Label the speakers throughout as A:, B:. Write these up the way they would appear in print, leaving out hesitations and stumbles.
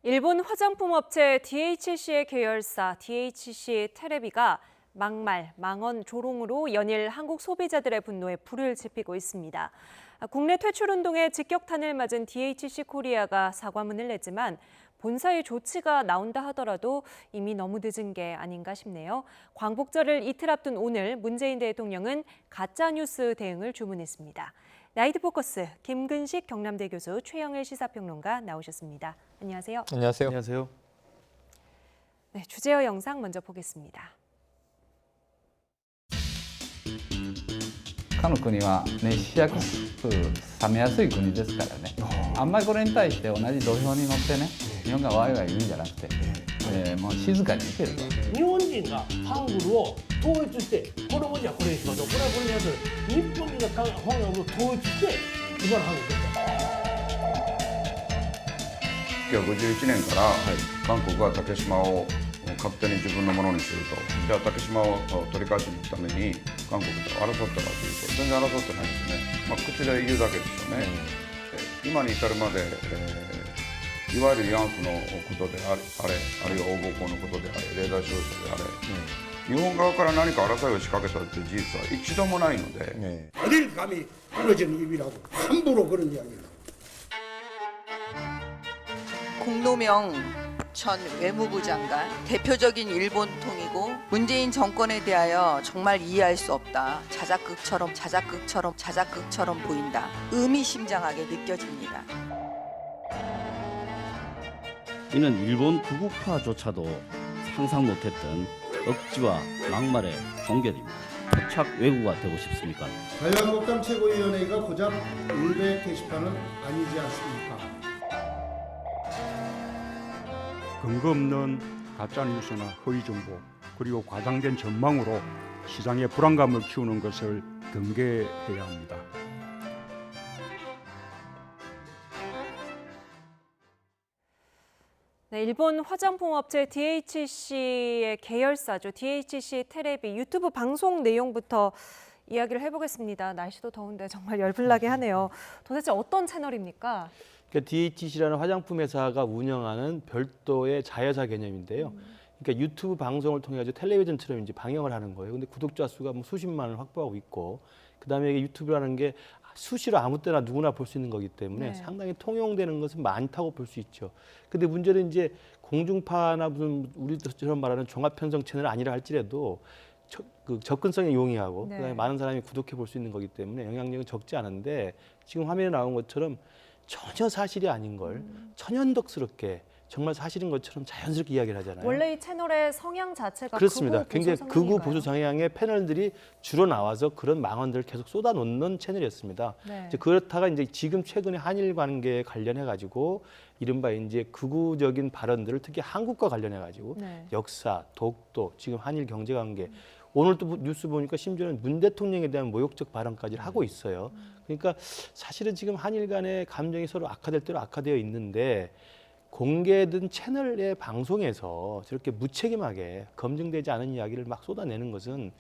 A: 일본 화장품 업체 DHC의 계열사 DHC 테레비가 막말, 망언, 조롱으로 연일 한국 소비자들의 분노에 불을 지피고 있습니다. 국내 퇴출 운동에 직격탄을 맞은 DHC 코리아가 사과문을 냈지만 본사의 조치가 나온다 하더라도 이미 너무 늦은 게 아닌가 싶네요. 광복절을 이틀 앞둔 오늘 문재인 대통령은 가짜뉴스 대응을 주문했습니다. 나이트 포커스 김근식 경남대 교수 최영일 시사평론가 나오셨습니다. 안녕하세요.
B: 안녕하세요.
C: 안녕하세요.
A: 네, 주제어 영상 먼저 보겠습니다.
D: 他の国は熱しやすく冷めやすい国ですからね、あんまりこれに対して同じ土俵に乗ってね、日本がワイワイ言うんじゃなくて、もう静かに見てると。
E: 日本人がハングルを統一して、この文字はこれにしましょう、これはこれにしましょう、日本人がハングルを統一して、今のハングルです。
F: 1951年から韓国は竹島を勝手に自分のものにすると、じゃあ竹島を取り返しに行くために韓国と争ったかというと全然争ってないですね、口で言うだけですよね、今に至るまで、いわゆる慰安婦のことであれ、あるいは大暴行のことであれ、レーダー照射であれ、日本側から何か争いを仕掛けたという事実は一度もないので、
G: 어딜 감히 끊어진 입이라고 함부로 그런 이야기를.
H: 공노명 전 외무부 장관, 대표적인 일본통이고 문재인 정권에 대하여 정말 이해할 수 없다. 자작극처럼 보인다. 의미심장하게 느껴집니다.
I: 이는 일본 구국파조차도 상상 못했던 억지와 막말의 종결입니다. 토착 왜구가 되고 싶습니까?
G: 자유한국당 최고위원회가 고작 울베 게시판은 아니지 않습니까?
J: 근거 없는 가짜뉴스나 허위정보 그리고 과장된 전망으로 시장의 불안감을 키우는 것을 경계해야 합니다.
A: 네, 일본 화장품 업체 DHC의 계열사죠. DHC 테레비 유튜브 방송 내용부터 이야기를 해보겠습니다. 날씨도 더운데 정말 열불나게 하네요. 도대체 어떤 채널입니까?
C: 그러니까 DHC라는 화장품 회사가 운영하는 별도의 자회사 개념인데요. 그러니까 유튜브 방송을 통해 가지고 텔레비전처럼 이제 방영을 하는 거예요. 근데 구독자 수가 뭐 수십만을 확보하고 있고, 그다음에 이게 유튜브라는 게 수시로 아무 때나 누구나 볼 수 있는 거기 때문에 상당히 통용되는 것은 많다고 볼 수 있죠. 근데 문제는 이제 공중파나 무슨 우리처럼 말하는 종합 편성 채널 아니라 할지라도 접근성이 용이하고 그다음에 많은 사람이 구독해 볼 수 있는 거기 때문에 영향력은 적지 않은데, 지금 화면에 나온 것처럼 전혀 사실이 아닌 걸 천연덕스럽게 정말 사실인 것처럼 자연스럽게 이야기를 하잖아요.
A: 원래 이 채널의 성향 자체가
C: 그렇습니다. 굉장히 극우
A: 성향인가요?
C: 보수 성향의 패널들이 주로 나와서 그런 망언들을 계속 쏟아놓는 채널이었습니다. 이제 그렇다가 이제 지금 최근에 한일 관계에 관련해 가지고 이른바 이제 극우적인 발언들을 특히 한국과 관련해 가지고 역사, 독도, 지금 한일 경제 관계, 오늘 또 뉴스 보니까 심지어는 문 대통령에 대한 모욕적 발언까지 하고 있어요. 그러니까 사실은 지금 한일 간의 감정이 서로 악화될 대로 악화되어 있는데, 공개된 채널의 방송에서 저렇게 무책임하게 검증되지 않은 이야기를 막 쏟아내는 것은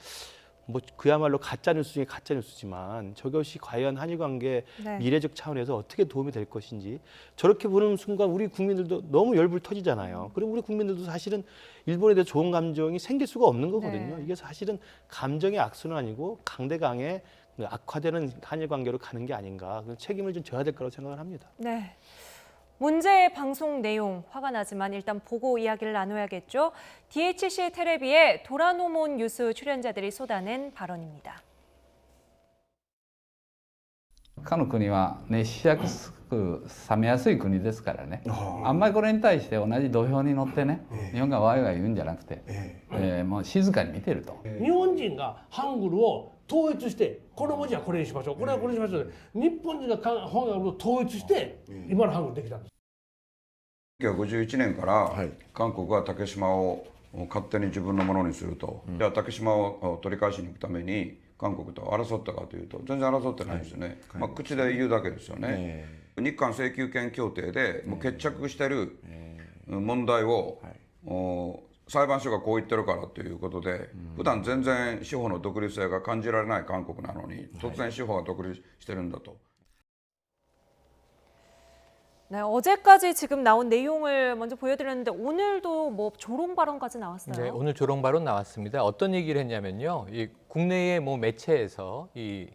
C: 뭐 그야말로 가짜뉴스 중에 가짜뉴스지만 저것이 과연 한일 관계 미래적 차원에서 어떻게 도움이 될 것인지, 저렇게 보는 순간 우리 국민들도 너무 열불 터지잖아요. 그럼 우리 국민들도 사실은 일본에 대해 좋은 감정이 생길 수가 없는 거거든요. 이게 사실은 감정의 악순환 아니고 강대강의 악화되는 한일 관계로 가는 게 아닌가, 그런 책임을 좀 져야 될 거라고 생각을 합니다.
A: 네. 문제의 방송 내용 화가 나지만 일단 보고 이야기를 나눠야겠죠. DHC 테레비의 도라노몬 뉴스 출연자들이 쏟아낸 발언입니다.
D: 他の国は熱しやすく冷めやすい国ですからね、あんまりこれに対して同じ土俵に乗ってね、日本がワイワイ言うんじゃなくて、もう静かに見てると。
E: 日本人がハングルを統一して、この文字はこれにしましょう、これはこれにしましょう、日本人がハングルを統一して、今のハングルできたんです。
F: 1951年から韓国は竹島を勝手に自分のものにすると、じゃあ竹島を取り返しに行くために韓国と争ったかというと全然争ってないですよね、口で言うだけですよね、日韓請求権協定でもう決着してる問題を、裁判所がこう言ってるからということで、普段全然司法の独立性が感じられない韓国なのに突然司法が独立してるんだと。
A: 네, 어제까지 지금 나온 내용을 먼저 보여드렸는데 오늘도 뭐 조롱 발언까지 나왔어요.
B: 네, 오늘 조롱 발언 나왔습니다. 어떤 얘기를 했냐면요. 이 국내의 뭐 매체에서 이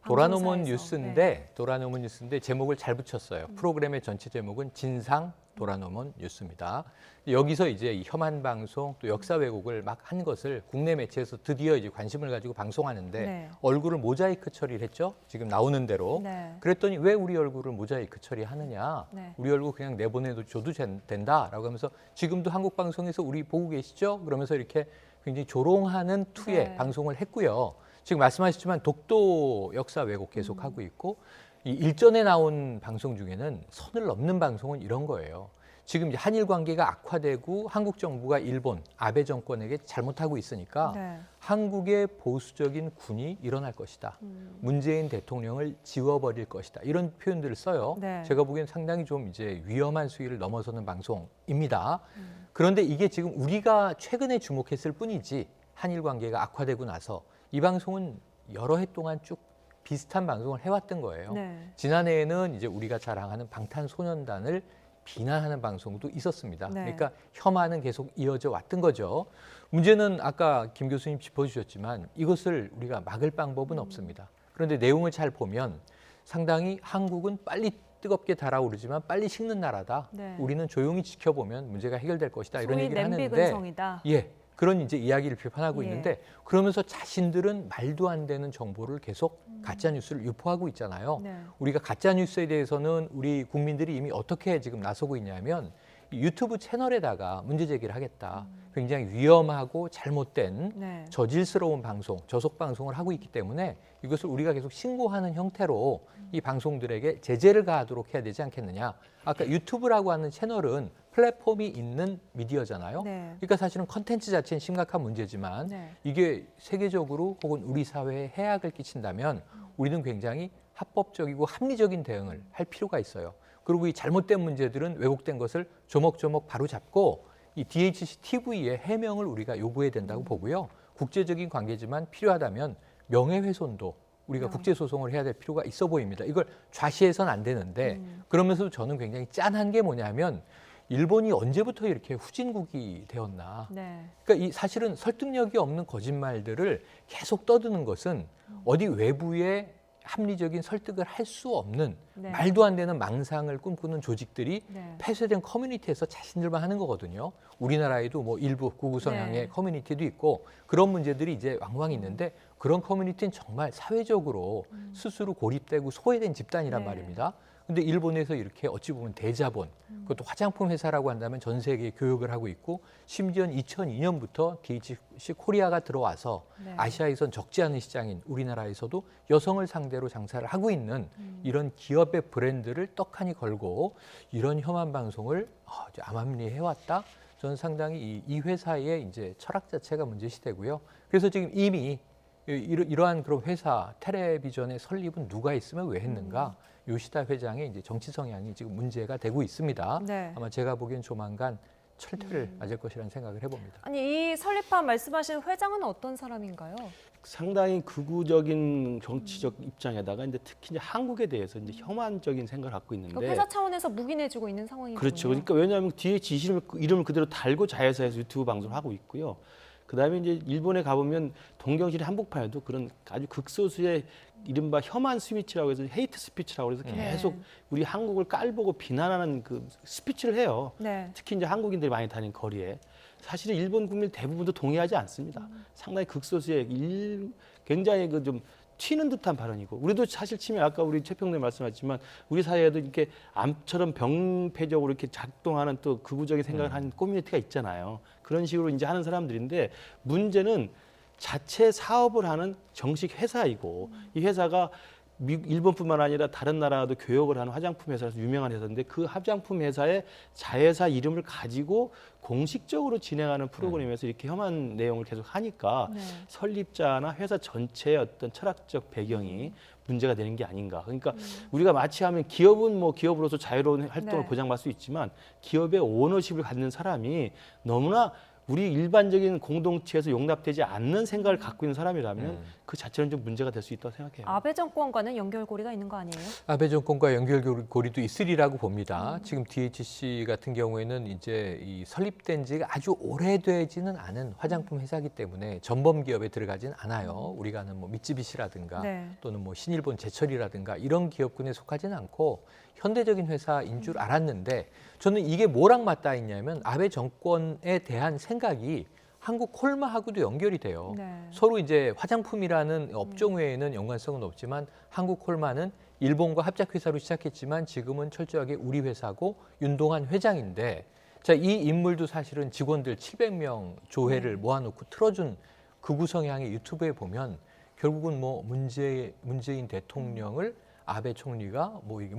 B: 도라노몬 뉴스인데 도라노몬 뉴스인데 제목을 잘 붙였어요. 프로그램의 전체 제목은 진상 도라노몬 뉴스입니다. 여기서 이제 이 혐한 방송 또 역사 왜곡을 막 한 것을 국내 매체에서 드디어 이제 관심을 가지고 방송하는데
A: 네.
B: 얼굴을 모자이크 처리를 했죠. 지금 나오는 대로.
A: 네.
B: 그랬더니 왜 우리 얼굴을 모자이크 처리하느냐.
A: 네.
B: 우리 얼굴 그냥 내보내줘도 된다라고 하면서 지금도 한국 방송에서 우리 보고 계시죠? 그러면서 이렇게 굉장히 조롱하는 투의
A: 네.
B: 방송을 했고요. 지금 말씀하셨지만 독도 역사 왜곡 계속 하고 있고 이 일전에 나온 방송 중에는 선을 넘는 방송은 이런 거예요. 지금 이제 한일 관계가 악화되고 한국 정부가 일본 아베 정권에게 잘못하고 있으니까
A: 네.
B: 한국의 보수적인 군이 일어날 것이다. 문재인 대통령을 지워버릴 것이다. 이런 표현들을 써요.
A: 네.
B: 제가 보기엔 상당히 좀 이제 위험한 수위를 넘어서는 방송입니다. 그런데 이게 지금 우리가 최근에 주목했을 뿐이지 한일 관계가 악화되고 나서 이 방송은 여러 해 동안 쭉 비슷한 방송을 해왔던 거예요.
A: 네.
B: 지난해에는 이제 우리가 자랑하는 방탄소년단을 비난하는 방송도 있었습니다.
A: 네.
B: 그러니까 혐한은 계속 이어져 왔던 거죠. 문제는 아까 김 교수님 짚어주셨지만 이것을 우리가 막을 방법은 없습니다. 그런데 내용을 잘 보면 상당히 한국은 빨리 뜨겁게 달아오르지만 빨리 식는 나라다.
A: 네.
B: 우리는 조용히 지켜보면 문제가 해결될 것이다. 이런
A: 소위
B: 얘기를
A: 냄비
B: 하는데
A: 근성이다.
B: 예, 그런 이제 이야기를 비판하고
A: 예.
B: 있는데 그러면서 자신들은 말도 안 되는 정보를 계속 가짜 뉴스를 유포하고 있잖아요.
A: 네.
B: 우리가 가짜 뉴스에 대해서는 우리 국민들이 이미 어떻게 지금 나서고 있냐면 이 유튜브 채널에다가 문제 제기를 하겠다. 굉장히 위험하고 잘못된
A: 네.
B: 저질스러운 방송, 저속 방송을 하고 있기 때문에 이것을 우리가 계속 신고하는 형태로 이 방송들에게 제재를 가하도록 해야 되지 않겠느냐. 아까 유튜브라고 하는 채널은 플랫폼이 있는 미디어잖아요.
A: 네.
B: 그러니까 사실은 컨텐츠 자체는 심각한 문제지만
A: 네.
B: 이게 세계적으로 혹은 우리 사회에 해악을 끼친다면 우리는 굉장히 합법적이고 합리적인 대응을 할 필요가 있어요. 그리고 이 잘못된 문제들은 왜곡된 것을 조목조목 바로잡고 이 DHC TV의 해명을 우리가 요구해야 된다고 보고요. 국제적인 관계지만 필요하다면 명예훼손도 우리가 국제소송을 해야 될 필요가 있어 보입니다. 이걸 좌시해서는 안 되는데 그러면서도 저는 굉장히 짠한 게 뭐냐면 일본이 언제부터 이렇게 후진국이 되었나.
A: 네.
B: 그러니까 이 사실은 설득력이 없는 거짓말들을 계속 떠드는 것은 어디 외부의 합리적인 설득을 할 수 없는
A: 네.
B: 말도 안 되는 망상을 꿈꾸는 조직들이
A: 네.
B: 폐쇄된 커뮤니티에서 자신들만 하는 거거든요. 우리나라에도 뭐 일부 구구 성향의
A: 네.
B: 커뮤니티도 있고 그런 문제들이 이제 왕왕 있는데 그런 커뮤니티는 정말 사회적으로 스스로 고립되고 소외된 집단이란
A: 네.
B: 말입니다. 근데 일본에서 이렇게 어찌 보면 대자본, 그것도 화장품 회사라고 한다면 전 세계에 교역을 하고 있고 심지어는 2002년부터 DHC 코리아가 들어와서
A: 네.
B: 아시아에선 적지 않은 시장인 우리나라에서도 여성을 상대로 장사를 하고 있는 이런 기업의 브랜드를 떡하니 걸고 이런 혐한 방송을 암암리에 해왔다. 저는 상당히 이 회사의 이제 철학 자체가 문제시되고요. 그래서 지금 이미 이러한 그런 회사 텔레비전의 설립은 누가 있으면 왜 했는가? 요시다 회장의 이제 정치 성향이 지금 문제가 되고 있습니다.
A: 네.
B: 아마 제가 보기엔 조만간 철퇴를 맞을 것이라는 생각을 해봅니다.
A: 아니 이 설립한 말씀하신 회장은 어떤 사람인가요?
C: 상당히 극우적인 정치적 입장에다가 이제 특히 이제 한국에 대해서 이제 혐한적인 생각을 갖고 있는데
A: 그러니까 회사 차원에서 묵인해주고 있는 상황이군요.
C: 그렇죠. 그러니까 왜냐하면 DH 이름을 그대로 달고 자회사에서 유튜브 방송을 하고 있고요. 그다음에 이제 일본에 가보면 동경시대 한복판에도 그런 아주 극소수의 이른바 혐한 스피치라고 해서 헤이트 스피치라고 해서 계속 우리 한국을 깔보고 비난하는 그 스피치를 해요.
A: 네.
C: 특히 이제 한국인들이 많이 다니는 거리에 사실은 일본 국민 대부분도 동의하지 않습니다. 상당히 극소수의 굉장히 그 좀 튀는 듯한 발언이고 우리도 사실 치면 아까 우리 최평님 말씀하셨지만 우리 사회에도 이렇게 암처럼 병폐적으로 이렇게 작동하는 또 극우적인 생각을 하는 커뮤니티가 있잖아요. 그런 식으로 이제 하는 사람들인데 문제는 자체 사업을 하는 정식 회사이고 이 회사가 일본뿐만 아니라 다른 나라도 교역을 하는 화장품 회사에서 유명한 회사인데 그 화장품 회사의 자회사 이름을 가지고 공식적으로 진행하는 프로그램에서 이렇게 혐한 내용을 계속 하니까
A: 네.
C: 설립자나 회사 전체의 어떤 철학적 배경이 문제가 되는 게 아닌가. 그러니까 우리가 마치 하면 기업은 뭐 기업으로서 자유로운 활동을
A: 네.
C: 보장받을 수 있지만 기업의 오너십을 갖는 사람이 너무나 우리 일반적인 공동체에서 용납되지 않는 생각을 갖고 있는 사람이라면 그 자체는 좀 문제가 될 수 있다고 생각해요.
A: 아베 정권과는 연결고리가 있는 거 아니에요?
B: 아베 정권과 연결고리도 있으리라고 봅니다. 지금 DHC 같은 경우에는 이제 이 설립된 지가 아주 오래되지는 않은 화장품 회사이기 때문에 전범 기업에 들어가진 않아요. 우리가 아는 뭐 미쯔비시라든가
A: 네.
B: 또는 뭐 신일본 제철이라든가 이런 기업군에 속하지는 않고 현대적인 회사인 줄 알았는데 저는 이게 뭐랑 맞닿아 있냐면 아베 정권에 대한 생각이 한국 콜마하고도 연결이 돼요.
A: 네.
B: 서로 이제 화장품이라는 업종 외에는 연관성은 없지만 한국 콜마는 일본과 합작회사로 시작했지만 지금은 철저하게 우리 회사고 윤동한 회장인데 자, 이 인물도 사실은 직원들 700명 조회를 모아놓고 틀어준 극우 성향의 유튜브에 보면 결국은 뭐 문재인 대통령을 아베 총리가 뭐 이게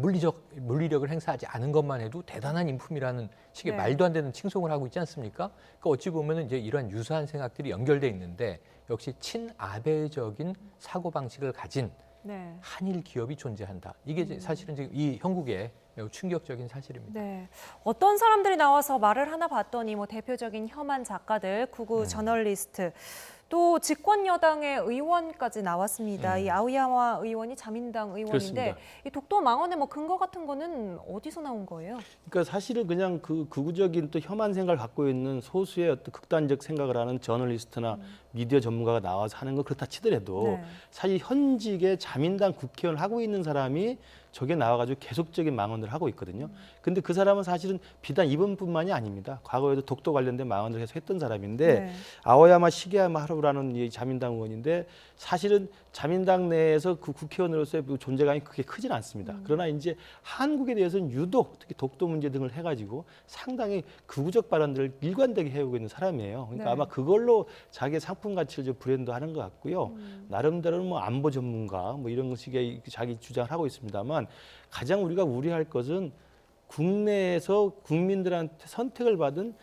B: 물리력을 행사하지 않은 것만 해도 대단한 인품이라는 식의
A: 네.
B: 말도 안 되는 칭송을 하고 있지 않습니까? 그러니까 어찌 보면은 이제 이러한 유사한 생각들이 연결돼 있는데 역시 친아베적인 사고 방식을 가진
A: 네.
B: 한일 기업이 존재한다. 이게 이제 사실은 지금 이 형국의 매우 충격적인 사실입니다.
A: 네. 어떤 사람들이 나와서 말을 하나 봤더니 뭐 대표적인 혐한 작가들, 극우 저널리스트, 또 집권 여당의 의원까지 나왔습니다. 이 아오야마 의원이 자민당 의원인데
C: 그렇습니다.
A: 이 독도 망언의 뭐 근거 같은 거는 어디서 나온 거예요?
C: 그러니까 사실은 그냥 그 극우적인 또 혐한 생각을 갖고 있는 소수의 어떤 극단적 생각을 하는 저널리스트나 미디어 전문가가 나와서 하는 거 그렇다 치더라도
A: 네.
C: 사실 현직의 자민당 국회의원을 하고 있는 사람이 저게 나와가지고 계속적인 망언을 하고 있거든요. 근데 그 사람은 사실은 비단 이번뿐만이 아닙니다. 과거에도 독도 관련된 망언을 계속 했던 사람인데
A: 네.
C: 아오야마 시게야마 하루라는 이 자민당 의원인데 사실은 자민당 내에서 그 국회의원으로서의 존재감이 그렇게 크진 않습니다. 그러나 이제 한국에 대해서는 유독 특히 독도 문제 등을 해가지고 상당히 극우적 발언들을 일관되게 해오고 있는 사람이에요. 그러니까
A: 네.
C: 아마 그걸로 자기의 상품 가치를 좀 브랜드하는 것 같고요. 나름대로는 뭐 안보 전문가 뭐 이런 식의 자기 주장을 하고 있습니다만 가장 우리가 우려할 것은 국내에서 국민들한테 선택을 받은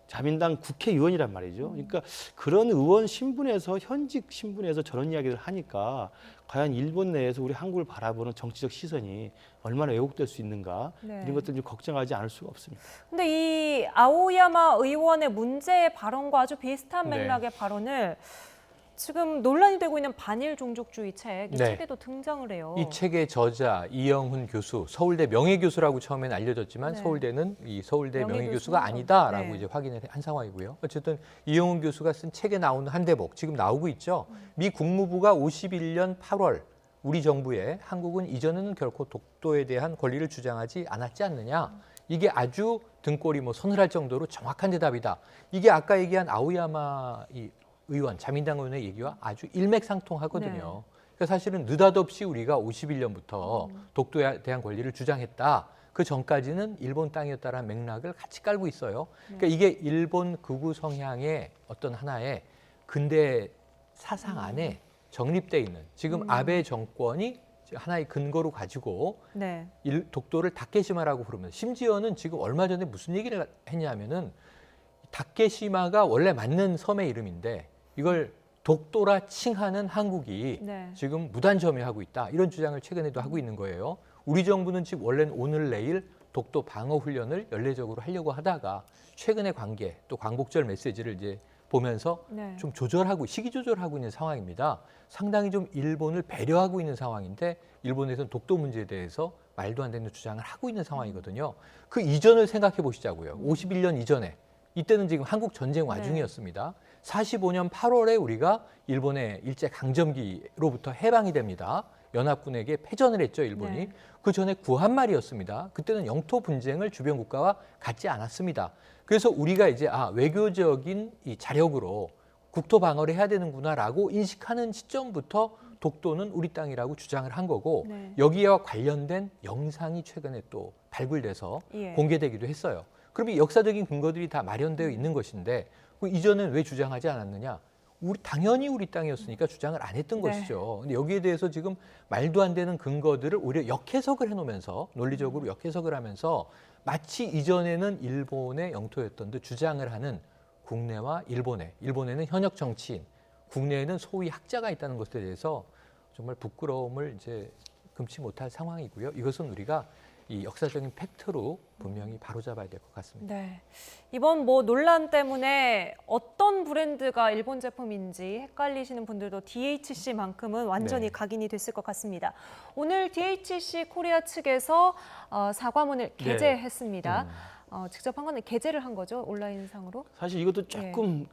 C: 자민당 국회의원이란 말이죠. 그러니까 그런 의원 신분에서 현직 신분에서 저런 이야기를 하니까 과연 일본 내에서 우리 한국을 바라보는 정치적 시선이 얼마나 왜곡될 수 있는가
A: 네.
C: 이런 것들 좀 걱정하지 않을 수가 없습니다.
A: 근데 이 아오야마 의원의 문제의 발언과 아주 비슷한
B: 네.
A: 맥락의 발언을 지금 논란이 되고 있는 반일 종족주의 책, 이
B: 네.
A: 책에도 등장을 해요.
B: 이 책의 저자 이영훈 교수, 서울대 명예교수라고 처음에는 알려졌지만
A: 네.
B: 서울대는 이 서울대
A: 명예교수는
B: 명예교수가 아니다라고
A: 네.
B: 이제 확인을 한 상황이고요. 어쨌든 이영훈 교수가 쓴 책에 나오는 한 대목 지금 나오고 있죠. 미 국무부가 51년 8월 우리 정부에 한국은 이전에는 결코 독도에 대한 권리를 주장하지 않았지 않느냐. 이게 아주 등골이 뭐 서늘할 정도로 정확한 대답이다. 이게 아까 얘기한 아오야마 의원, 자민당 의원의 얘기와 아주 일맥상통하거든요.
A: 네.
B: 그러니까 사실은 느닷없이 우리가 51년부터 독도에 대한 권리를 주장했다. 그 전까지는 일본 땅이었다라는 맥락을 같이 깔고 있어요. 그러니까 이게 일본 극우 성향의 어떤 하나의 근대 사상 안에 정립돼 있는 지금 아베 정권이 하나의 근거로 가지고
A: 네.
B: 독도를 다케시마라고 부르면서 심지어는 지금 얼마 전에 무슨 얘기를 했냐면은 다케시마가 원래 맞는 섬의 이름인데 이걸 독도라 칭하는 한국이
A: 네.
B: 지금 무단 점유하고 있다. 이런 주장을 최근에도 하고 있는 거예요. 우리 정부는 지금 원래는 오늘 내일 독도 방어 훈련을 연례적으로 하려고 하다가 최근의 관계 또 광복절 메시지를 이제 보면서
A: 네.
B: 좀 조절하고 시기 조절하고 있는 상황입니다. 상당히 좀 일본을 배려하고 있는 상황인데 일본에서는 독도 문제에 대해서 말도 안 되는 주장을 하고 있는 상황이거든요. 그 이전을 생각해 보시자고요. 51년 이전에 이때는 지금 한국 전쟁 와중이었습니다. 45년 8월에 우리가 일본의 일제 강점기로부터 해방이 됩니다. 연합군에게 패전을 했죠, 일본이.
A: 네.
B: 그 전에 구한말이었습니다. 그때는 영토 분쟁을 주변 국가와 갖지 않았습니다. 그래서 우리가 이제 외교적인 이 자력으로 국토 방어를 해야 되는구나라고 인식하는 시점부터 독도는 우리 땅이라고 주장을 한 거고
A: 네.
B: 여기와 관련된 영상이 최근에 또 발굴돼서
A: 예.
B: 공개되기도 했어요. 그럼 이 역사적인 근거들이 다 마련되어 있는 것인데 그 이전엔 왜 주장하지 않았느냐? 당연히 우리 땅이었으니까 주장을 안 했던
A: 네.
B: 것이죠. 근데 여기에 대해서 지금 말도 안 되는 근거들을 오히려 역해석을 해놓으면서 논리적으로 역해석을 하면서 마치 이전에는 일본의 영토였던 듯 주장을 하는 국내와 일본에는 현역 정치인, 국내에는 소위 학자가 있다는 것에 대해서 정말 부끄러움을 이제 금치 못할 상황이고요. 이것은 우리가 이 역사적인 팩트로 분명히 바로잡아야 될 것 같습니다.
A: 네. 이번 뭐 논란 때문에 어떤 브랜드가 일본 제품인지 헷갈리시는 분들도 DHC만큼은 완전히
B: 네.
A: 각인이 됐을 것 같습니다. 오늘 DHC 코리아 측에서 사과문을 게재했습니다. 직접 한 거는 게재를 한 거죠, 온라인상으로?
C: 사실 이것도 조금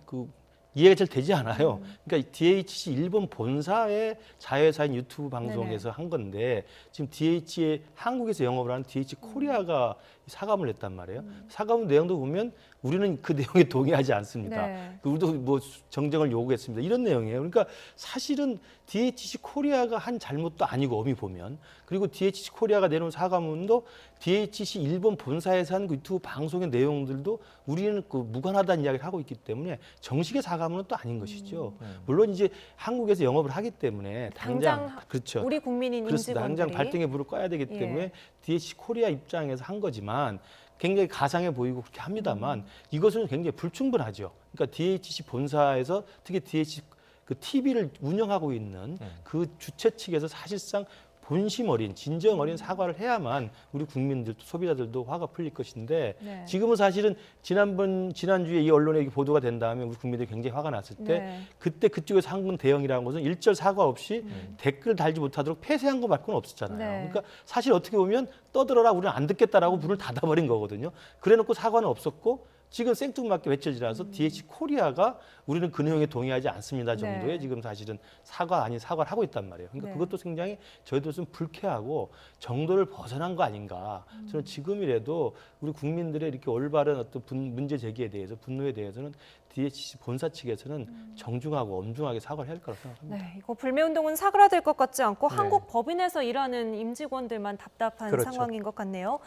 C: 이해가 잘 되지 않아요. 그러니까 DHC 일본 본사의 자회사인 유튜브 방송에서 한 건데 지금 DH의 한국에서 영업을 하는 DH 코리아가 사과문을 냈단 말이에요. 사과문 내용도 보면 우리는 그 내용에 동의하지 않습니다.
A: 네.
C: 우리도 뭐 정정을 요구했습니다. 이런 내용이에요. 그러니까 사실은 DHC 코리아가 한 잘못도 아니고 엄히 보면, 그리고 DHC 코리아가 내놓은 사과문도 DHC 일본 본사에서 한 그 유튜브 방송의 내용들도 우리는 그 무관하다는 이야기를 하고 있기 때문에 정식의 사과문은 또 아닌 것이죠. 물론 이제 한국에서 영업을 하기 때문에 당장 그렇죠.
A: 우리 국민인
C: 그렇습니다.
A: 임직원들이
C: 당장 발등에 불을 꺼야 되기 때문에 DHC 코리아 입장에서 한 거지만 굉장히 가상해 보이고 그렇게 합니다만 이것은 굉장히 불충분하죠. 그러니까 DHC 본사에서 특히 DHC 그 TV를 운영하고 있는 그 주최 측에서 사실상 본심 어린, 진정 어린 사과를 해야만 우리 국민들도 소비자들도 화가 풀릴 것인데 지금은 사실은 지난주에 이 언론에 보도가 된 다음에 우리 국민들이 굉장히 화가 났을 때 그때 그쪽에서 한 건 대응이라는 것은 일절 사과 없이 댓글 달지 못하도록 폐쇄한 거 말고는 없었잖아요. 그러니까 사실 어떻게 보면 떠들어라 우리는 안 듣겠다라고 문을 닫아버린 거거든요. 그래놓고 사과는 없었고 지금 생뚱맞게 외쳐지라서 DH 코리아가 우리는 그 내용에 동의하지 않습니다 정도의 지금 사실은 사과 아닌 사과를 하고 있단 말이에요. 그러니까 그것도 굉장히 저희도 좀 불쾌하고 정도를 벗어난 거 아닌가. 저는 지금이라도 우리 국민들의 이렇게 올바른 어떤 문제 제기에 대해서 분노에 대해서는 DHC 본사 측에서는 정중하고 엄중하게 사과를 해야 할 거라고 생각합니다.
A: 네, 이거 불매운동은 사그라들 것 같지 않고 한국 법인에서 일하는 임직원들만 답답한 상황인 것 같네요.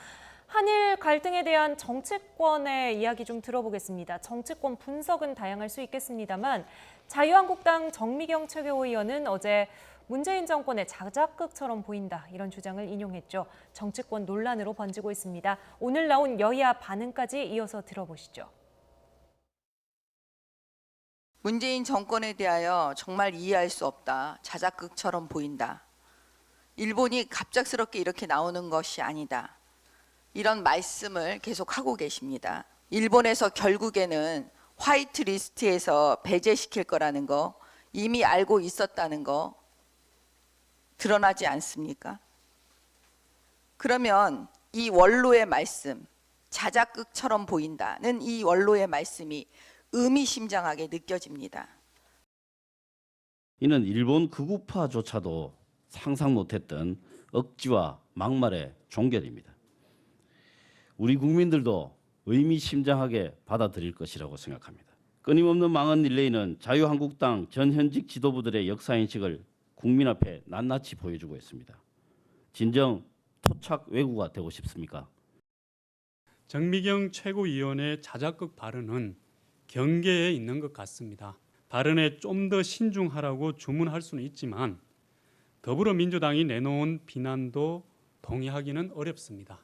A: 한일 갈등에 대한 정치권의 이야기 좀 들어보겠습니다. 정치권 분석은 다양할 수 있겠습니다만 자유한국당 정미경 최고위원은 어제 문재인 정권의 자작극처럼 보인다 이런 주장을 인용했죠. 정치권 논란으로 번지고 있습니다. 오늘 나온 여야 반응까지 이어서 들어보시죠.
H: 문재인 정권에 대하여 정말 이해할 수 없다. 자작극처럼 보인다. 일본이 갑작스럽게 이렇게 나오는 것이 아니다. 이런 말씀을 계속하고 계십니다. 일본에서 결국에는 화이트 리스트에서 배제시킬 거라는 거 이미 알고 있었다는 거 드러나지 않습니까? 그러면 이 원로의 말씀, 자작극처럼 보인다는 이 원로의 말씀이 의미심장하게 느껴집니다.
I: 이는 일본 극우파조차도 상상 못했던 억지와 막말의 종결입니다. 우리 국민들도 의미심장하게 받아들일 것이라고 생각합니다. 끊임없는 망언 릴레이는 자유한국당 전현직 지도부들의 역사인식을 국민 앞에 낱낱이 보여주고 있습니다. 진정 토착 왜구가 되고 싶습니까?
J: 정미경 최고위원의 자작극 발언은 경계에 있는 것 같습니다. 발언에 좀 더 신중하라고 주문할 수는 있지만 더불어민주당이 내놓은 비난도 동의하기는 어렵습니다.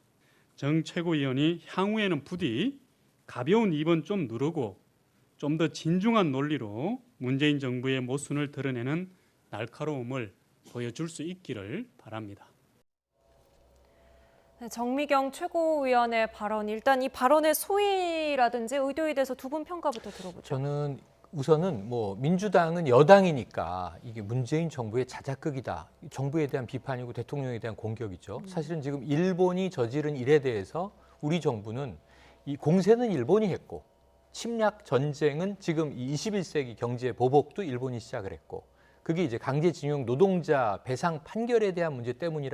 J: 정 최고위원이 향후에는 부디 가벼운 입은 좀 누르고 좀 더 진중한 논리로 문재인 정부의 모순을 드러내는 날카로움을 보여줄 수 있기를 바랍니다.
A: 네, 정미경 최고위원의 발언, 일단 이 발언의 소위라든지 의도에 대해서 두 분 평가부터 들어보죠.
B: 저는 우선은 뭐 민주당은 여당이니까 이게 문재인 정부의 자작극이다. 정부에 대한 비판이고 대통령에 대한 공격이죠. 사실은 지금 일본이 저지른 일에 대해서 우리 정부는 이 공세는 일본이 했고 침략 전쟁은 지금 이 21세기 경제 보복도 일본이 시작을 했고 그게 이제 강제징용 노동자 배상 판결에 대한 문제 때문이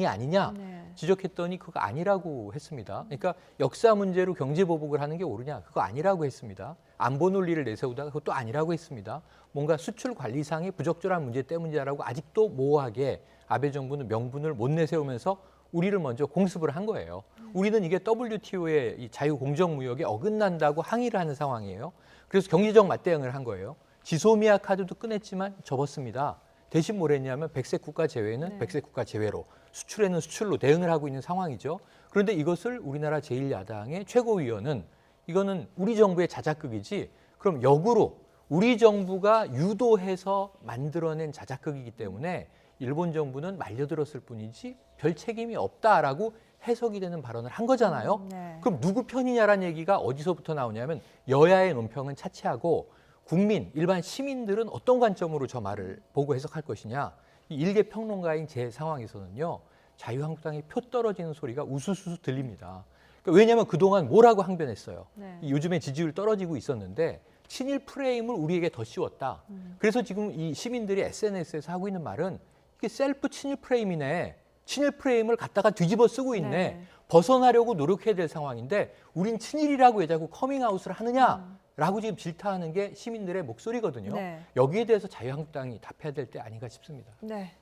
B: 아니냐 지적했더니 그거 아니라고 했습니다. 그러니까 역사 문제로 경제 보복을 하는 게 옳으냐 그거 아니라고 했습니다. 안보 논리를 내세우다가 그것도 아니라고 했습니다. 뭔가 수출 관리상의 부적절한 문제 때문이라고 아직도 모호하게 아베 정부는 명분을 못 내세우면서 우리를 먼저 공습을 한 거예요. 우리는 이게 WTO의 이 자유공정무역에 어긋난다고 항의를 하는 상황이에요. 그래서 경제적 맞대응을 한 거예요. 지소미아 카드도 꺼냈지만 접었습니다. 대신 뭘 했냐면 백색 국가 제외는 백색 국가 제외로 수출에는 수출로 대응을 하고 있는 상황이죠. 그런데 이것을 우리나라 제1야당의 최고위원은 이거는 우리 정부의 자작극이지 그럼 역으로 우리 정부가 유도해서 만들어낸 자작극이기 때문에 일본 정부는 말려들었을 뿐이지 별 책임이 없다라고 해석이 되는 발언을 한 거잖아요.
A: 네.
B: 그럼 누구 편이냐라는 얘기가 어디서부터 나오냐면 여야의 논평은 차치하고 국민, 일반 시민들은 어떤 관점으로 저 말을 보고 해석할 것이냐. 이 일개 평론가인 제 상황에서는요. 자유한국당의 표 떨어지는 소리가 우수수수 들립니다. 그러니까 왜냐하면 그동안 뭐라고 항변했어요.
A: 네.
B: 요즘에 지지율 떨어지고 있었는데 친일 프레임을 우리에게 더 씌웠다. 그래서 지금 이 시민들이 SNS에서 하고 있는 말은 이게 셀프 친일 프레임이네. 친일 프레임을 갖다가 뒤집어 쓰고 있네.
A: 네.
B: 벗어나려고 노력해야 될 상황인데 우린 친일이라고 왜 자꾸 커밍아웃을 하느냐라고 지금 질타하는 게 시민들의 목소리거든요.
A: 네.
B: 여기에 대해서 자유한국당이 답해야 될 때 아닌가 싶습니다.
A: 네.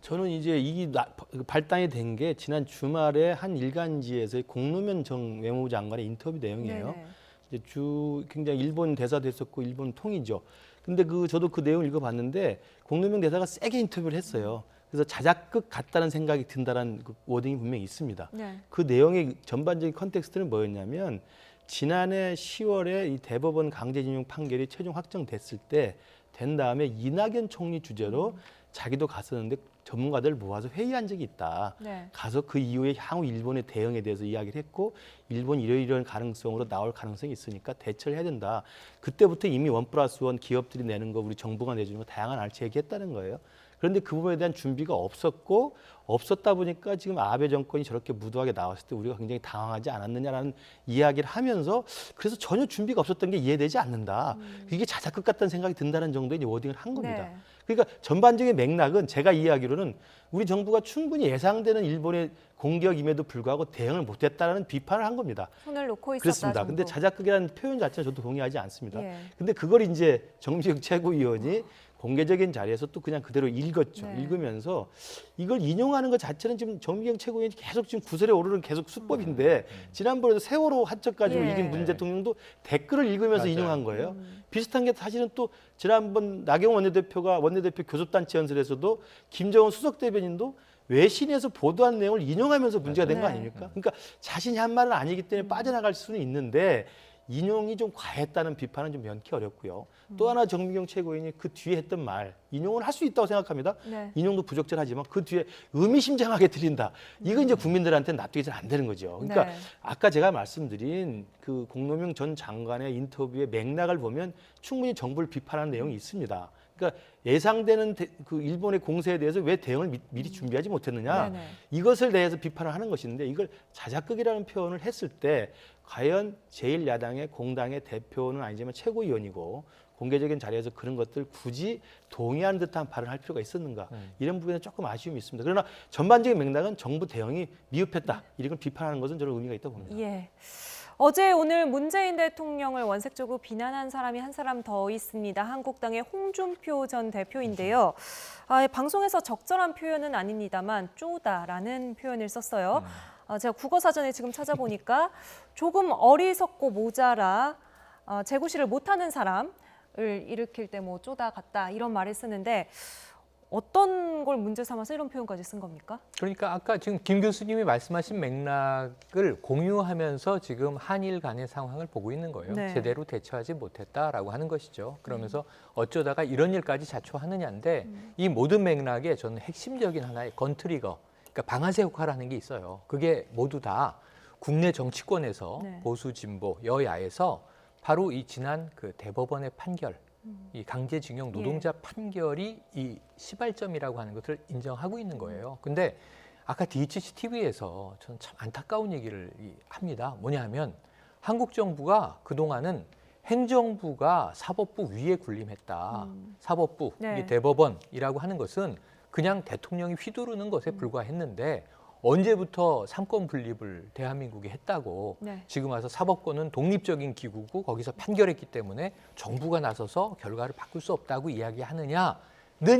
C: 저는 이제 이 발단이 된 게 지난 주말에 한 일간지에서의 공노면 전 외무부 장관의 인터뷰 내용이에요.
A: 네네.
C: 이제 굉장히 일본 대사도 했었고 일본 통이죠. 근데 저도 그 내용 읽어봤는데 공노면 대사가 세게 인터뷰를 했어요. 그래서 자작극 같다는 생각이 든다라는 그 워딩이 분명히 있습니다.
A: 네.
C: 그 내용의 전반적인 컨텍스트는 뭐였냐면 지난해 10월에 이 대법원 강제징용 판결이 최종 확정됐을 때 된 다음에 이낙연 총리 주재로 자기도 갔었는데 전문가들 모아서 회의한 적이 있다.
A: 네.
C: 가서 그 이후에 향후 일본의 대응에 대해서 이야기를 했고 일본 이러이러한 가능성으로 나올 가능성이 있으니까 대처를 해야 된다. 그때부터 이미 1+1 기업들이 내는 거 우리 정부가 내주는 거 다양한 알치 얘기했다는 거예요. 그런데 그 부분에 대한 준비가 없었다 보니까 지금 아베 정권이 저렇게 무도하게 나왔을 때 우리가 굉장히 당황하지 않았느냐라는 이야기를 하면서 그래서 전혀 준비가 없었던 게 이해되지 않는다. 이게 자작극 같다는 생각이 든다는 정도의 이제 워딩을 한 겁니다.
A: 네.
C: 그러니까 전반적인 맥락은 제가 이해하기로는 우리 정부가 충분히 예상되는 일본의 공격임에도 불구하고 대응을 못했다는 비판을 한 겁니다.
A: 손을 놓고 있었다.
C: 그렇습니다.
A: 정도.
C: 근데 자작극이라는 표현 자체는 저도 동의하지 않습니다.
A: 예.
C: 근데 그걸 이제 정미경 최고위원이 공개적인 자리에서 또 그냥 그대로 읽었죠.
A: 네.
C: 읽으면서 이걸 인용하는 것 자체는 지금 정미경 최고위원이 계속 지금 구설에 오르는 계속 수법인데 지난번에도 세월호 화적 가지고
A: 예.
C: 이긴 문 대통령도 댓글을 읽으면서
B: 맞아요.
C: 인용한 거예요. 비슷한 게 사실은 또 지난번 나경원 원내대표가 원내대표 교섭단체 연설에서도 김정은 수석 대변인도 외신에서 보도한 내용을 인용하면서 문제가 된 거
A: 네.
C: 아닙니까? 그러니까 자신이 한 말은 아니기 때문에 빠져나갈 수는 있는데 인용이 좀 과했다는 비판은 좀 면키 어렵고요. 또 하나 정미경 최고위원이 그 뒤에 했던 말 인용은 할 수 있다고 생각합니다.
A: 네.
C: 인용도 부적절하지만 그 뒤에 의미심장하게 들린다. 이거 이제 국민들한테는 납득이 잘 안 되는 거죠. 그러니까
A: 네.
C: 아까 제가 말씀드린 그 공노명 전 장관의 인터뷰의 맥락을 보면 충분히 정부를 비판하는 내용이 있습니다. 그러니까 예상되는 그 일본의 공세에 대해서 왜 대응을 미리 준비하지 못했느냐
A: 네네.
C: 이것을 대해서 비판을 하는 것인데 이걸 자작극이라는 표현을 했을 때 과연 제1야당의 공당의 대표는 아니지만 최고위원이고 공개적인 자리에서 그런 것들 굳이 동의하는 듯한 발언을 할 필요가 있었는가 이런 부분에 조금 아쉬움이 있습니다. 그러나 전반적인 맥락은 정부 대응이 미흡했다 이런 걸 비판하는 것은 저는 의미가 있다고 봅니다.
A: 예. 어제 오늘 문재인 대통령을 원색적으로 비난한 사람이 한 사람 더 있습니다. 한국당의 홍준표 전 대표인데요. 방송에서 적절한 표현은 아닙니다만 쪼다라는 표현을 썼어요. 제가 국어사전에 지금 찾아보니까 조금 어리석고 모자라 재구시를 못하는 사람을 일으킬 때 뭐 쪼다 같다 이런 말을 쓰는데 어떤 걸 문제 삼아서 이런 표현까지 쓴 겁니까?
B: 그러니까 아까 지금 김 교수님이 말씀하신 맥락을 공유하면서 지금 한일 간의 상황을 보고 있는 거예요.
A: 네.
B: 제대로 대처하지 못했다라고 하는 것이죠. 그러면서 어쩌다가 이런 일까지 자초하느냐인데 이 모든 맥락에 저는 핵심적인 하나의 건트리거, 그러니까 방아쇠 역할을 하는 게 있어요. 그게 모두 다 국내 정치권에서
A: 네.
B: 보수, 진보, 여야에서 바로 이 지난 그 대법원의 판결, 이 강제징용 노동자 판결이 이 시발점이라고 하는 것을 인정하고 있는 거예요. 근데 아까 DHC TV에서 저는 참 안타까운 얘기를 합니다. 뭐냐 하면 한국 정부가 그동안은 행정부가 사법부 위에 군림했다. 사법부,
A: 네.
B: 이게 대법원이라고 하는 것은 그냥 대통령이 휘두르는 것에 불과했는데 언제부터 삼권 분립을 대한민국이 했다고
A: 네.
B: 지금 와서 사법권은 독립적인 기구고 거기서 판결했기 때문에 정부가 나서서 결과를 바꿀 수 없다고 이야기하느냐는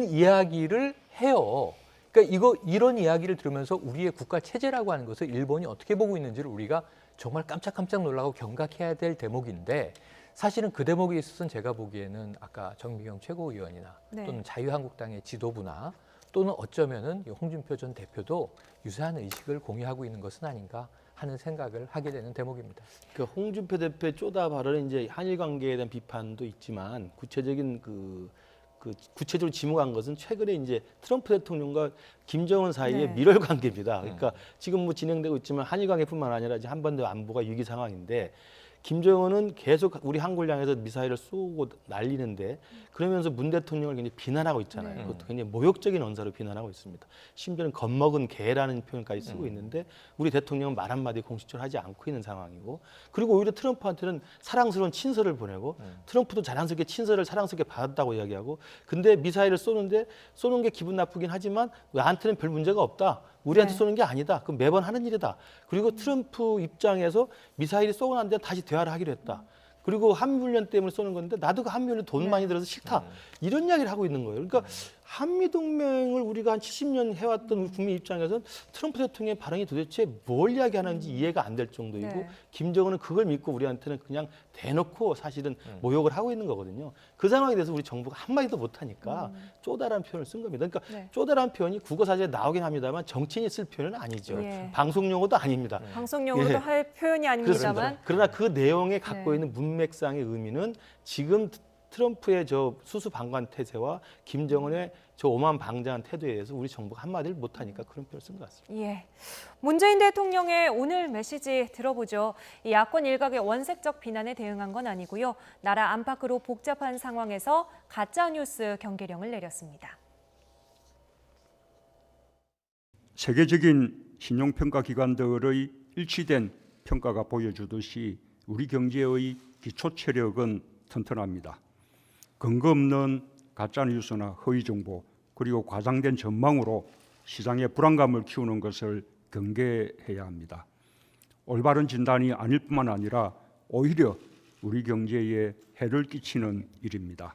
B: 이야기를 해요. 그러니까 이런 이야기를 들으면서 우리의 국가 체제라고 하는 것을 일본이 어떻게 보고 있는지를 우리가 정말 깜짝깜짝 놀라고 경각해야 될 대목인데 사실은 그 대목에 있어서는 제가 보기에는 아까 정미경 최고위원이나
A: 네.
B: 또는 자유한국당의 지도부나 또는 어쩌면은 홍준표 전 대표도 유사한 의식을 공유하고 있는 것은 아닌가 하는 생각을 하게 되는 대목입니다.
C: 그 홍준표 대표의 쪼다 발언은 이제 한일 관계에 대한 비판도 있지만 구체적인 그 그 구체적으로 지목한 것은 최근에 이제 트럼프 대통령과 김정은 사이의
A: 네.
C: 밀월 관계입니다. 그러니까 지금 뭐 진행되고 있지만 한일 관계뿐만 아니라 이제 한반도 안보가 위기 상황인데 김정은은 계속 우리 한국을 향해서 미사일을 쏘고 날리는데 그러면서 문 대통령을 굉장히 비난하고 있잖아요.
A: 네.
C: 그것도 굉장히 모욕적인 언사로 비난하고 있습니다. 심지어는 겁먹은 개라는 표현까지 쓰고 있는데 우리 대통령은 말 한마디 공식적으로 하지 않고 있는 상황이고 그리고 오히려 트럼프한테는 사랑스러운 친서를 보내고 트럼프도 자랑스럽게 친서를 사랑스럽게 받았다고 이야기하고 근데 미사일을 쏘는데 쏘는 게 기분 나쁘긴 하지만 나한테는 별 문제가 없다. 우리한테
A: 네.
C: 쏘는 게 아니다. 그럼 매번 하는 일이다. 그리고 트럼프 입장에서 미사일이 쏘고 난 데는 다시 대화를 하기로 했다. 그리고 한미훈련 때문에 쏘는 건데 나도 그 한미훈련 돈 많이 들어서 싫다. 이런 이야기를 하고 있는 거예요. 그러니까 한미동맹을 우리가 한 70년 해왔던 우리 국민 입장에서는 트럼프 대통령의 발언이 도대체 뭘 이야기하는지 이해가 안 될 정도이고
A: 네.
C: 김정은은 그걸 믿고 우리한테는 그냥 대놓고 사실은 모욕을 하고 있는 거거든요. 그 상황에 대해서 우리 정부가 한마디도 못하니까 쪼다라는 표현을 쓴 겁니다. 그러니까
A: 네.
C: 쪼다라는 표현이 국어사전에 나오긴 합니다만 정치인이 쓸 표현은 아니죠.
A: 예.
C: 방송 용어도 아닙니다.
A: 방송용으로도
C: 예.
A: 할 표현이 아닙니다만
C: 그러나 그 내용에 갖고
A: 네.
C: 있는 문맥상의 의미는 지금 트럼프의 저 수수방관 태세와 김정은의 저 오만방자한 태도에 대해서 우리 정부가 한마디를 못하니까 그런 표현을 쓴 것 같습니다.
A: 예. 문재인 대통령의 오늘 메시지 들어보죠. 이 야권 일각의 원색적 비난에 대응한 건 아니고요. 나라 안팎으로 복잡한 상황에서 가짜뉴스 경계령을 내렸습니다.
K: 세계적인 신용평가 기관들의 일치된 평가가 보여주듯이 우리 경제의 기초 체력은 튼튼합니다. 근거 없는 가짜뉴스나 허위정보 그리고 과장된 전망으로 시장의 불안감을 키우는 것을 경계해야 합니다. 올바른 진단이 아닐 뿐만 아니라 오히려 우리 경제에 해를 끼치는 일입니다.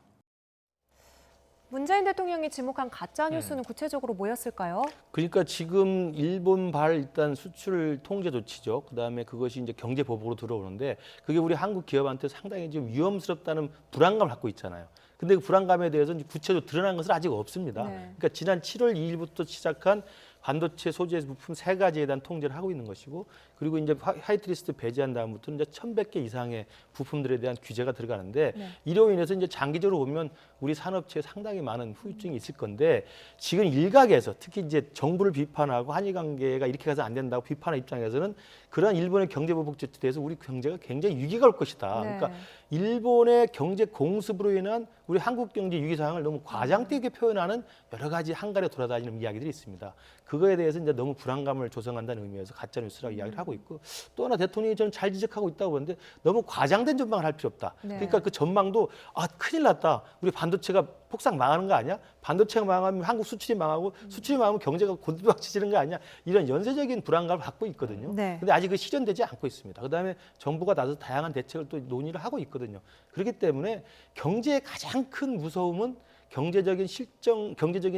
A: 문재인 대통령이 지목한 가짜뉴스는 구체적으로 뭐였을까요?
C: 그러니까 지금 일본발 일단 수출 통제 조치죠. 그다음에 그것이 이제 경제 보복으로 들어오는데 그게 우리 한국 기업한테 상당히 좀 위험스럽다는 불안감을 갖고 있잖아요. 근데 그 불안감에 대해서 구체적으로 드러난 것은 아직 없습니다.
A: 네.
C: 그러니까 지난 7월 2일부터 시작한 반도체 소재 부품 3가지에 대한 통제를 하고 있는 것이고 그리고 이제 화이트리스트 배제한 다음부터는 이제 1,100개 이상의 부품들에 대한 규제가 들어가는데
A: 네.
C: 이로 인해서 이제 장기적으로 보면 우리 산업체에 상당히 많은 후유증이 있을 건데 지금 일각에서 특히 이제 정부를 비판하고 한일 관계가 이렇게 가서 안 된다고 비판하는 입장에서는 그러한 일본의 경제 보복 조치에 대해서 우리 경제가 굉장히 위기가 올 것이다.
A: 네.
C: 그러니까 일본의 경제 공습으로 인한 우리 한국 경제 위기 상황을 너무 과장되게 표현하는 여러 가지 한간에 돌아다니는 이야기들이 있습니다. 그거에 대해서 이제 너무 불안감을 조성한다는 의미에서 가짜 뉴스라고 이야기를 하고 있고 또 하나 대통령이 저는 잘 지적하고 있다고 보는데 너무 과장된 전망을 할 필요 없다.
A: 네.
C: 그러니까 그 전망도 큰일 났다. 우리 반도체가 폭삭 망하는 거 아니야? 반도체가 망하면 한국 수출이 망하고 수출이 망하면 경제가 곤두박질치는 거 아니야? 이런 연쇄적인 불안감을 갖고 있거든요.
A: 네.
C: 근데 아직 그 실현되지 않고 있습니다. 그다음에 정부가 나서 다양한 대책을 또 논의를 하고 있거든요. 그렇기 때문에 경제의 가장 큰 무서움은 경제적인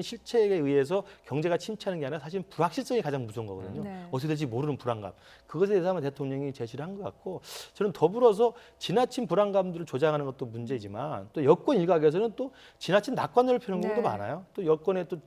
C: 실체에 의해서 경제가 침체하는 게 아니라 사실 불확실성이 가장 무서운 거거든요.
A: 네.
C: 어떻게 될지 모르는 불안감. 그것에 대해서 아마 대통령이 제시를 한 것 같고 저는 더불어서 지나친 불안감들을 조장하는 것도 문제지만 또 여권 일각에서는 또 지나친 낙관을 펴는 경우도
A: 네.
C: 많아요. 또 여권에 또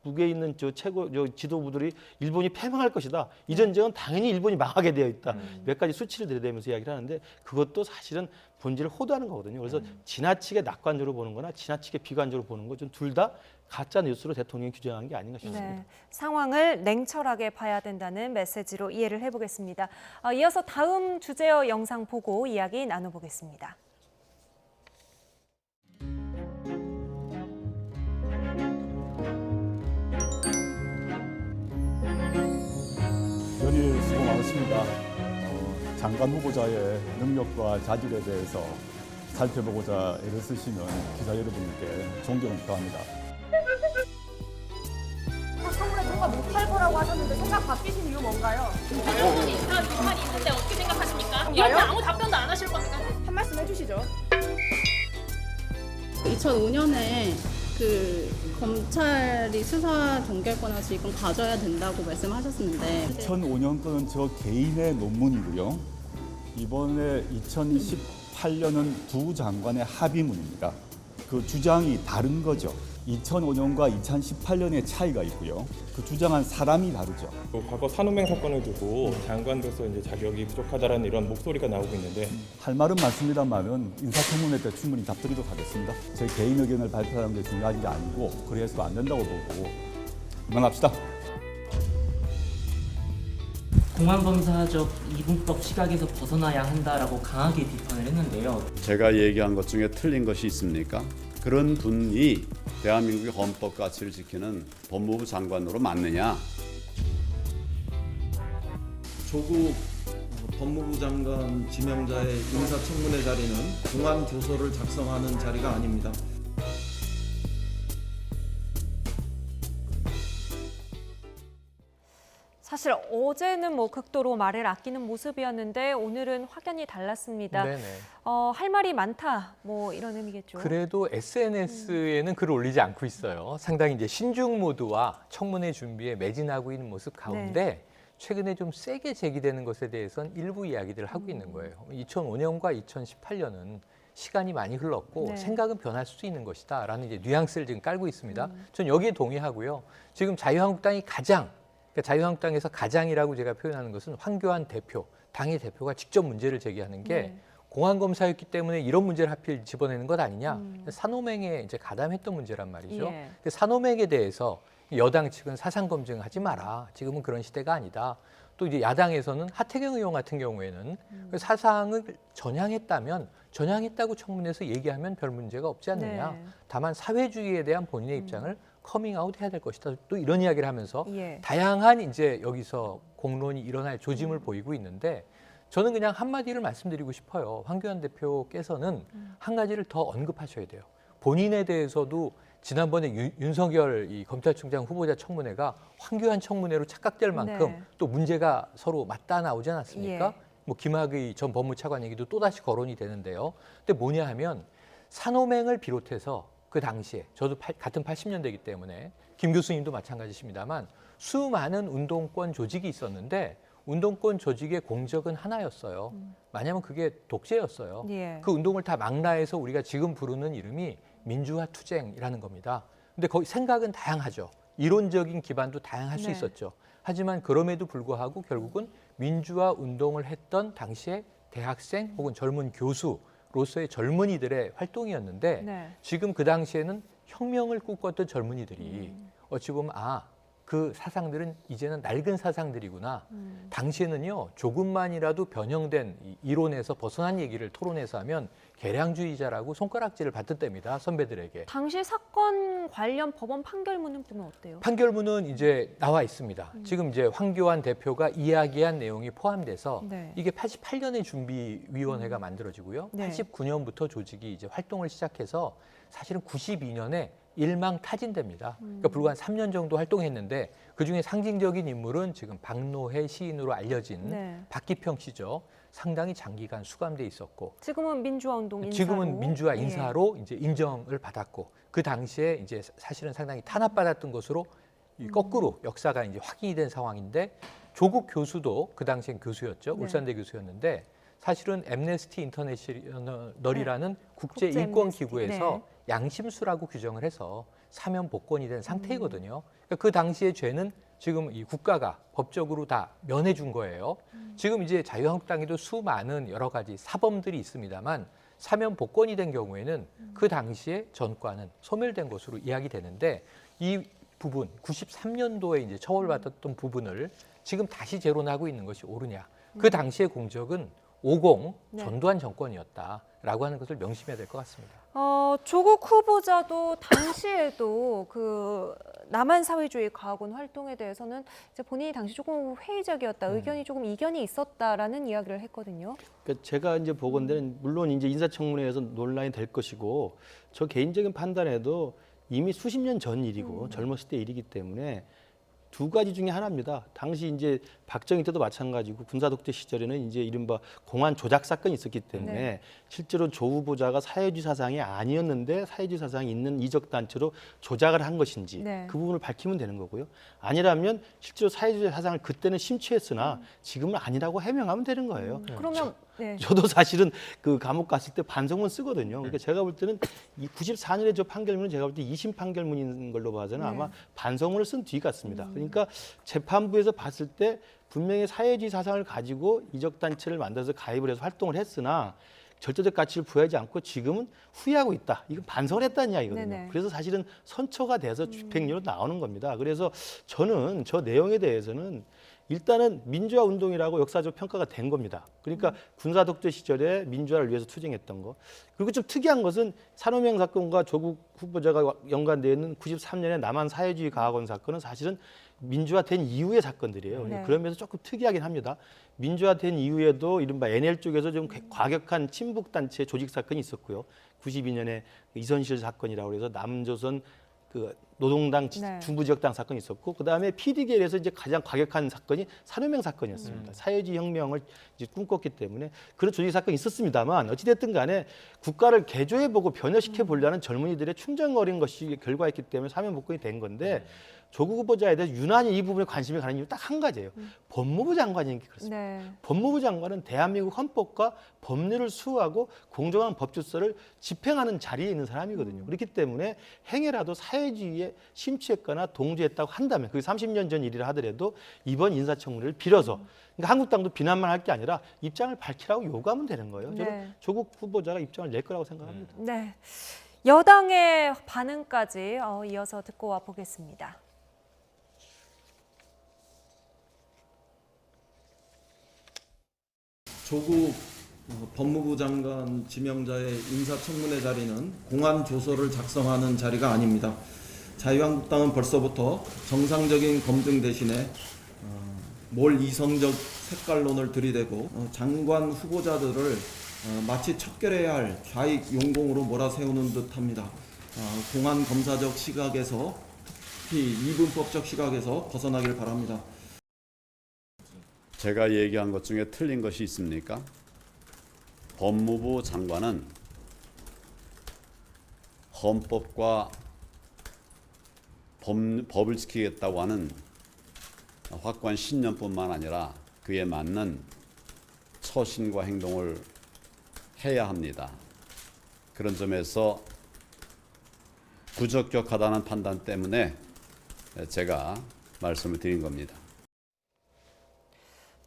C: 북에 있는 저 지도부들이 일본이 패망할 것이다. 이 전쟁은 당연히 일본이 망하게 되어 있다. 몇 가지 수치를 들이대면서 이야기를 하는데 그것도 사실은 본질을 호도하는 거거든요. 그래서 지나치게 낙관적으로 보는 거나 지나치게 비관적으로 보는 거 좀 둘 다 가짜 뉴스로 대통령이 규정한 게 아닌가 싶습니다.
A: 네, 상황을 냉철하게 봐야 된다는 메시지로 이해를 해보겠습니다. 이어서 다음 주제어 영상 보고 이야기 나눠보겠습니다.
L: 연일 수고 많으십니다. 장관 후보자의 능력과 자질에 대해서 살펴보고자 애를 쓰시는 기자 여러분께 존경을 표합니다.
M: 청문회 통과 못할 거라고 하셨는데 생각 바뀌신 이유 뭔가요?
N: 여러분이 이상한 비판이 있는데 어떻게 생각하십니까? 이럴 때 아무 답변도 안 하실 겁니까?
M: 한 말씀 해주시죠.
O: 2005년에 그 검찰이 수사 종결권을 지금 가져야 된다고 말씀하셨는데
L: 2005년 거는 저 개인의 논문이고요. 이번에 2018년은 두 장관의 합의문입니다. 그 주장이 다른 거죠. 2005년과 2018년의 차이가 있고요. 그 주장한 사람이 다르죠.
P: 과거 산호맹 사건을 두고 장관으로서 이제 자격이 부족하다라는 이런 목소리가 나오고 있는데
L: 할 말은 많습니다만은 인사청문회 때 충분히 답드리도록 하겠습니다. 제 개인 의견을 발표하는 게 중요한 게 아니고 그래서 안 된다고 보고 그만합시다.
Q: 공안검사적 이분법 시각에서 벗어나야 한다라고 강하게 비판을 했는데요.
R: 제가 얘기한 것 중에 틀린 것이 있습니까? 그런 분이 대한민국의 헌법 가치를 지키는 법무부 장관으로 맞느냐?
S: 조국 법무부 장관 지명자의 인사청문회 자리는 공안교서를 작성하는 자리가 아닙니다.
A: 사실 어제는 뭐 극도로 말을 아끼는 모습이었는데 오늘은 확연히 달랐습니다.
B: 네네.
A: 할 말이 많다, 뭐 이런 의미겠죠.
B: 그래도 SNS에는 글을 올리지 않고 있어요. 상당히 이제 신중 모드와 청문회 준비에 매진하고 있는 모습 가운데 최근에 좀 세게 제기되는 것에 대해서는 일부 이야기들을 하고 있는 거예요. 2005년과 2018년은 시간이 많이 흘렀고 생각은 변할 수 있는 것이다라는 이제 뉘앙스를 지금 깔고 있습니다. 전 여기에 동의하고요. 지금 자유한국당이 그러니까 자유한국당에서 가장이라고 제가 표현하는 것은 황교안 대표, 당의 대표가 직접 문제를 제기하는 게 공안검사였기 때문에 이런 문제를 하필 집어내는 것 아니냐. 산호맹에 이제 가담했던 문제란 말이죠. 근데 산호맹에 대해서 여당 측은 사상 검증하지 마라. 지금은 그런 시대가 아니다. 또 이제 야당에서는 하태경 의원 같은 경우에는 사상을 전향했다고 청문회에서 얘기하면 별 문제가 없지 않느냐. 다만 사회주의에 대한 본인의 입장을 커밍아웃 해야 될 것이다. 또 이런 이야기를 하면서 다양한 이제 여기서 공론이 일어날 조짐을 보이고 있는데 저는 그냥 한마디를 말씀드리고 싶어요. 황교안 대표께서는 한 가지를 더 언급하셔야 돼요. 본인에 대해서도 지난번에 윤석열 이 검찰총장 후보자 청문회가 황교안 청문회로 착각될 만큼 또 문제가 서로 맞닿아 나오지 않았습니까? 뭐 김학의 전 법무차관 얘기도 또다시 거론이 되는데요. 근데 뭐냐 하면 산호맹을 비롯해서 그 당시에 저도 같은 80년대이기 때문에 김 교수님도 마찬가지십니다만 수많은 운동권 조직이 있었는데 운동권 조직의 공적은 하나였어요. 왜냐하면 그게 독재였어요. 그 운동을 다 망라해서 우리가 지금 부르는 이름이 민주화 투쟁이라는 겁니다. 근데 거기 생각은 다양하죠. 이론적인 기반도 다양할 수 있었죠. 하지만 그럼에도 불구하고 결국은 민주화 운동을 했던 당시에 대학생 혹은 젊은 교수로서의 젊은이들의 활동이었는데 지금 그 당시에는 혁명을 꿈꿨던 젊은이들이 어찌 보면 그 사상들은 이제는 낡은 사상들이구나. 당시에는요 조금만이라도 변형된 이론에서 벗어난 얘기를 토론해서 하면 개량주의자라고 손가락질을 받던 때입니다. 선배들에게.
A: 당시 사건 관련 법원 판결문은 보면 어때요?
B: 판결문은 이제 나와 있습니다. 지금 이제 황교안 대표가 이야기한 내용이 포함돼서 이게 88년에 준비위원회가 만들어지고요. 89년부터 조직이 이제 활동을 시작해서 사실은 92년에 일망타진됩니다. 그러니까 불과 한 3년 정도 활동했는데 그중에 상징적인 인물은 지금 박노해 시인으로 알려진 박기평 씨죠. 상당히 장기간 수감돼 있었고
A: 지금은 민주화 운동 인사로
B: 지금은 민주화 인사로 이제 인정을 받았고 그 당시에 이제 사실은 상당히 탄압받았던 것으로 거꾸로 역사가 이제 확인이 된 상황인데 조국 교수도 그 당시엔 교수였죠. 울산대 교수였는데 사실은 엠네스티 인터내셔널이라는 국제 인권 기구에서 양심수라고 규정을 해서 사면 복권이 된 상태이거든요. 그러니까 그 당시의 죄는 지금 이 국가가 법적으로 다 면해 준 거예요. 지금 이제 자유한국당에도 수많은 여러 가지 사범들이 있습니다만 사면 복권이 된 경우에는 그 당시에 전과는 소멸된 것으로 이야기되는데 이 부분 93년도에 이제 처벌받았던 부분을 지금 다시 재론하고 있는 것이 옳으냐? 그 당시의 공적은 50 전두환 정권이었다라고 하는 것을 명심해야 될 것 같습니다.
A: 조국 후보자도 당시에도 그 남한 사회주의 과학원 활동에 대해서는 이제 본인이 당시 조금 회의적이었다, 의견이 조금 이견이 있었다라는 이야기를 했거든요.
C: 그러니까 제가 이제 보건대는 물론 이제 인사청문회에서 논란이 될 것이고 저 개인적인 판단에도 이미 수십 년 전 일이고 젊었을 때 일이기 때문에 두 가지 중에 하나입니다. 당시 이제 박정희 때도 마찬가지고 군사독재 시절에는 이제 이른바 공안 조작 사건이 있었기 때문에 실제로 조 후보자가 사회주의 사상이 아니었는데 사회주의 사상이 있는 이적 단체로 조작을 한 것인지 그 부분을 밝히면 되는 거고요. 아니라면 실제로 사회주의 사상을 그때는 심취했으나 지금은 아니라고 해명하면 되는 거예요.
A: 그러면 네.
C: 저도 사실은 그 감옥 갔을 때 반성문 쓰거든요. 그러니까 제가 볼 때는 이 94년에 저 판결문은 제가 볼 때 2심 판결문인 걸로 봐서는 아마 반성문을 쓴 뒤 같습니다. 그러니까 재판부에서 봤을 때 분명히 사회주의 사상을 가지고 이적단체를 만들어서 가입을 해서 활동을 했으나 절대적 가치를 부여하지 않고 지금은 후회하고 있다. 이건 반성을 했다는 이야기거든요.
A: 네네.
C: 그래서 사실은 선처가 돼서 집행유예로 나오는 겁니다. 그래서 저는 저 내용에 대해서는 일단은 민주화 운동이라고 역사적 평가가 된 겁니다. 그러니까 군사 독재 시절에 민주화를 위해서 투쟁했던 거. 그리고 좀 특이한 것은 산호명 사건과 조국 후보자가 연관되어 있는 93년에 남한 사회주의 가학원 사건은 사실은 민주화된 이후의 사건들이에요.
A: 네.
C: 그러면서 조금 특이하긴 합니다. 민주화된 이후에도 이른바 NL 쪽에서 좀 과격한 친북단체 조직 사건이 있었고요. 92년에 이선실 사건이라고 해서 남조선 그 노동당
A: 네.
C: 중부지역당 사건이 있었고, 그 다음에 PD계에서 이제 가장 과격한 사건이 산호명 사건이었습니다. 사회주의 혁명을 이제 꿈꿨기 때문에 그런 조직 사건이 있었습니다만 어찌됐든 간에 국가를 개조해보고 변혁시켜 보려는 젊은이들의 충정어린 것이 결과였기 때문에 사면 복권이 된 건데 조국 후보자에 대해서 유난히 이 부분에 관심이 가는 이유 딱 한 가지예요. 법무부 장관이니까 그렇습니다.
A: 네.
C: 법무부 장관은 대한민국 헌법과 법률을 수호하고 공정한 법질서를 집행하는 자리에 있는 사람이거든요. 그렇기 때문에 행여라도 사회주의에 심취했거나 동조했다고 한다면 그게 30년 전 일이라 하더라도 이번 인사청문회를 빌어서 그러니까 한국당도 비난만 할 게 아니라 입장을 밝히라고 요구하면 되는 거예요. 저는
A: 네.
C: 조국 후보자가 입장을 낼 거라고 생각합니다.
A: 네. 여당의 반응까지 이어서 듣고 와 보겠습니다.
S: 조국 법무부 장관 지명자의 인사청문회 자리는 공안 조서를 작성하는 자리가 아닙니다. 자유한국당은 벌써부터 정상적인 검증 대신에 몰 이성적 색깔론을 들이대고 장관 후보자들을 마치 척결해야 할 좌익 용공으로 몰아세우는 듯합니다. 공안 검사적 시각에서 특히 이분법적 시각에서 벗어나길 바랍니다.
R: 제가 얘기한 것 중에 틀린 것이 있습니까? 법무부 장관은 헌법과 법을 지키겠다고 하는 확고한 신념뿐만 아니라 그에 맞는 처신과 행동을 해야 합니다. 그런 점에서 부적격하다는 판단 때문에 제가 말씀을 드린 겁니다.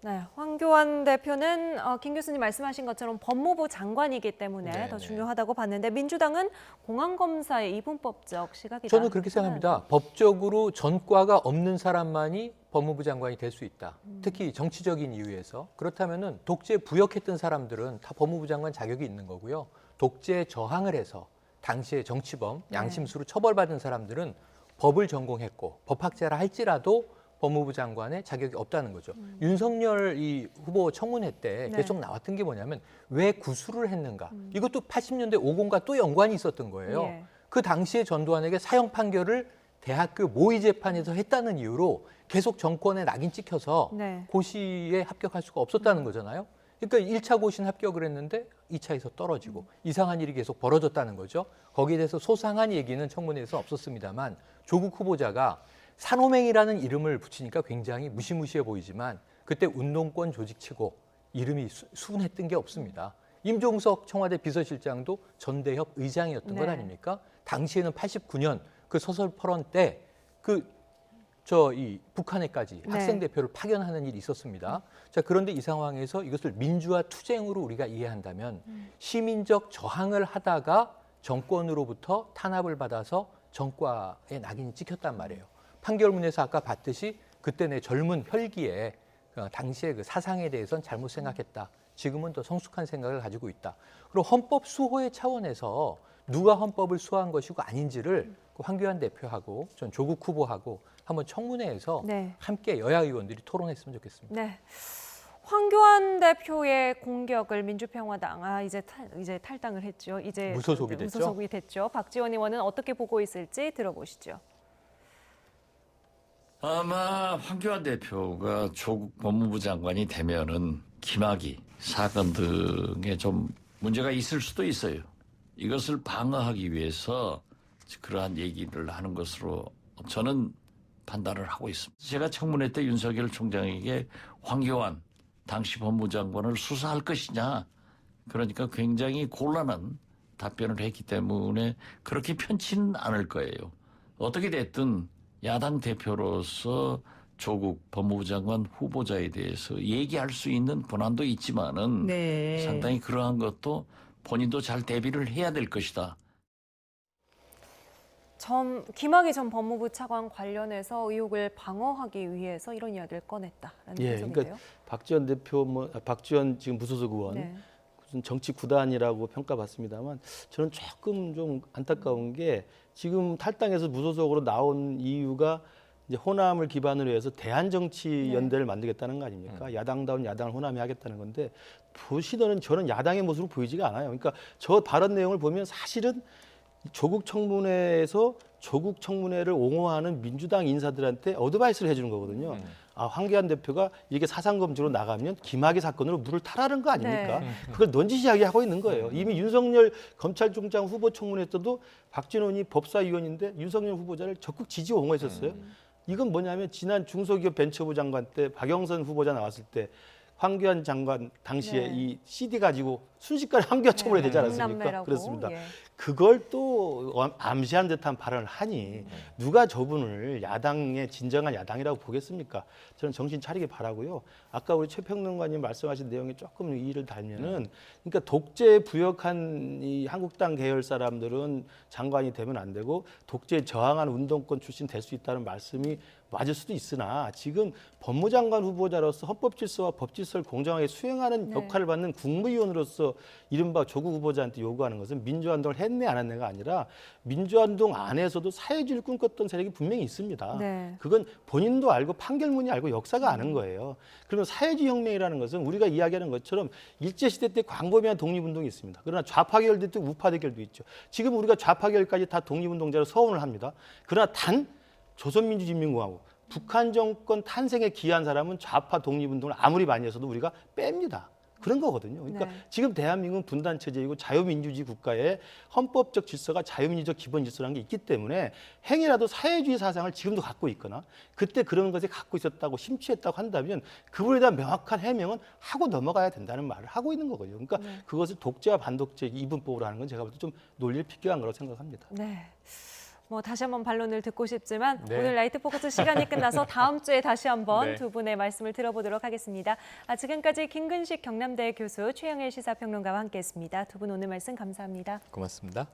A: 네, 황교안 대표는 김 교수님 말씀하신 것처럼 법무부 장관이기 때문에
B: 네,
A: 더
B: 네.
A: 중요하다고 봤는데 민주당은 공안검사의 이분법적 시각이다.
B: 저는 그렇게 생각합니다. 법적으로 전과가 없는 사람만이 법무부 장관이 될 수 있다. 특히 정치적인 이유에서. 그렇다면은 독재 부역했던 사람들은 다 법무부 장관 자격이 있는 거고요. 독재 저항을 해서 당시에 정치범, 양심수로 처벌받은 사람들은 법을 전공했고 법학자라 할지라도 법무부 장관의 자격이 없다는 거죠. 윤석열 이 후보 청문회 때 계속 나왔던 게 뭐냐면 왜 구술을 했는가. 이것도 80년대 50과 또 연관이 있었던 거예요.
A: 예.
B: 그 당시에 전두환에게 사형 판결을 대학교 모의 재판에서 했다는 이유로 계속 정권에 낙인 찍혀서
A: 네.
B: 고시에 합격할 수가 없었다는 거잖아요. 그러니까 1차 고시는 합격을 했는데 2차에서 떨어지고 이상한 일이 계속 벌어졌다는 거죠. 거기에 대해서 소상한 얘기는 청문회에서 없었습니다만 조국 후보자가 산호맹이라는 이름을 붙이니까 굉장히 무시무시해 보이지만 그때 운동권 조직치고 이름이 순했던 게 없습니다. 임종석 청와대 비서실장도 전대협 의장이었던 것 아닙니까? 당시에는 89년 그 서설포럼 때 이 북한에까지 학생 대표를 파견하는 일이 있었습니다. 자, 그런데 이 상황에서 이것을 민주화 투쟁으로 우리가 이해한다면 시민적 저항을 하다가 정권으로부터 탄압을 받아서 정과에 낙인이 찍혔단 말이에요. 판결문에서 아까 봤듯이 그때 내 젊은 혈기에 당시의 그 사상에 대해서는 잘못 생각했다. 지금은 더 성숙한 생각을 가지고 있다. 그리고 헌법 수호의 차원에서 누가 헌법을 수호한 것이고 아닌지를 황교안 대표하고 전 조국 후보하고 한번 청문회에서 함께 여야 의원들이 토론했으면 좋겠습니다.
A: 네. 황교안 대표의 공격을 민주평화당 이제 탈당을 했죠. 이제
B: 무소속이 됐죠.
A: 무소속이 됐죠. 박지원 의원은 어떻게 보고 있을지 들어보시죠.
T: 아마 황교안 대표가 조국 법무부 장관이 되면은 김학의 사건 등에 좀 문제가 있을 수도 있어요. 이것을 방어하기 위해서 그러한 얘기를 하는 것으로 저는 판단을 하고 있습니다. 제가 청문회 때 윤석열 총장에게 황교안 당시 법무장관을 수사할 것이냐. 그러니까 굉장히 곤란한 답변을 했기 때문에 그렇게 편치는 않을 거예요. 어떻게 됐든 야당 대표로서 조국 법무부 장관 후보자에 대해서 얘기할 수 있는 권한도 있지만은
H: 네.
T: 상당히 그러한 것도 본인도 잘 대비를 해야 될 것이다.
A: 김학의 전 법무부 차관 관련해서 의혹을 방어하기 위해서 이런 이야기를 꺼냈다라는
C: 예,
A: 분석인데요.
C: 그러니까 박지원 대표, 박지원 지금 무소속 의원
A: 네.
C: 무슨 정치 구단이라고 평가받습니다만 저는 조금 좀 안타까운 게 지금 탈당해서 무소속으로 나온 이유가 이제 호남을 기반으로 해서 대한정치연대를 만들겠다는 거 아닙니까? 야당다운 야당을 호남해하겠다는 건데 보시더니 저는 야당의 모습으로 보이지가 않아요. 그러니까 저 발언 내용을 보면 사실은 조국 청문회에서 조국 청문회를 옹호하는 민주당 인사들한테 어드바이스를 해주는 거거든요. 아, 황교안 대표가 이게 사상검증으로 나가면 김학의 사건으로 물을 타라는 거 아닙니까?
A: 네.
C: 그걸 넌지시 하고 있는 거예요. 이미 윤석열 검찰총장 후보 청문회 때도 박진원이 법사위원인데 윤석열 후보자를 적극 지지 옹호했었어요. 이건 뭐냐면 지난 중소기업 벤처부 장관 때 박영선 후보자 나왔을 때 황교안 장관 당시에 이 CD 가지고 순식간에 황교안 청문회 되지 않았습니까?
A: 국남매라고.
C: 그렇습니다.
A: 예.
C: 그걸 또 암시한 듯한 발언을 하니 누가 저분을 야당의 진정한 야당이라고 보겠습니까? 저는 정신 차리게 바라고요. 아까 우리 최평론가님 말씀하신 내용에 조금 이의를 달면은 그러니까 독재 부역한 이 한국당 계열 사람들은 장관이 되면 안 되고 독재에 저항하는 운동권 출신 될 수 있다는 말씀이 맞을 수도 있으나 지금 법무장관 후보자로서 헌법질서와 법질서를 공정하게 수행하는 역할을 받는 국무위원으로서 이른바 조국 후보자한테 요구하는 것은 민주화운동을 했네 안 했네가 아니라 민주화운동 안에서도 사회주의를 꿈꿨던 세력이 분명히 있습니다.
A: 네.
C: 그건 본인도 알고 판결문이 알고 역사가 아는 거예요. 그러면 사회주의 혁명이라는 것은 우리가 이야기하는 것처럼 일제시대 때 광범위한 독립운동이 있습니다. 그러나 좌파 계열도 있고 우파 계열도 있죠. 지금 우리가 좌파 계열까지 다 독립운동자로 서원을 합니다. 그러나 단 조선민주주의인민공화국 북한 정권 탄생에 기여한 사람은 좌파 독립운동을 아무리 많이 했어도 우리가 뺍니다. 그런 거거든요. 그러니까 지금 대한민국은 분단 체제이고 자유민주주의 국가의 헌법적 질서가 자유민주적 기본 질서라는 게 있기 때문에 행여라도 사회주의 사상을 지금도 갖고 있거나 그때 그런 것을 갖고 있었다고 심취했다고 한다면 그분에 대한 명확한 해명은 하고 넘어가야 된다는 말을 하고 있는 거거든요. 그러니까 그것을 독재와 반독재 이분법으로 하는 건 제가 볼 때 좀 논리를 비껴한 거라고 생각합니다.
A: 네. 뭐 다시 한번 반론을 듣고 싶지만
B: 네.
A: 오늘 라이트 포커스 시간이 끝나서 다음 주에 다시 한번
B: 네.
A: 두 분의 말씀을 들어보도록 하겠습니다. 지금까지 김근식 경남대 교수, 최영일 시사평론가와 함께했습니다. 두 분 오늘 말씀 감사합니다.
B: 고맙습니다.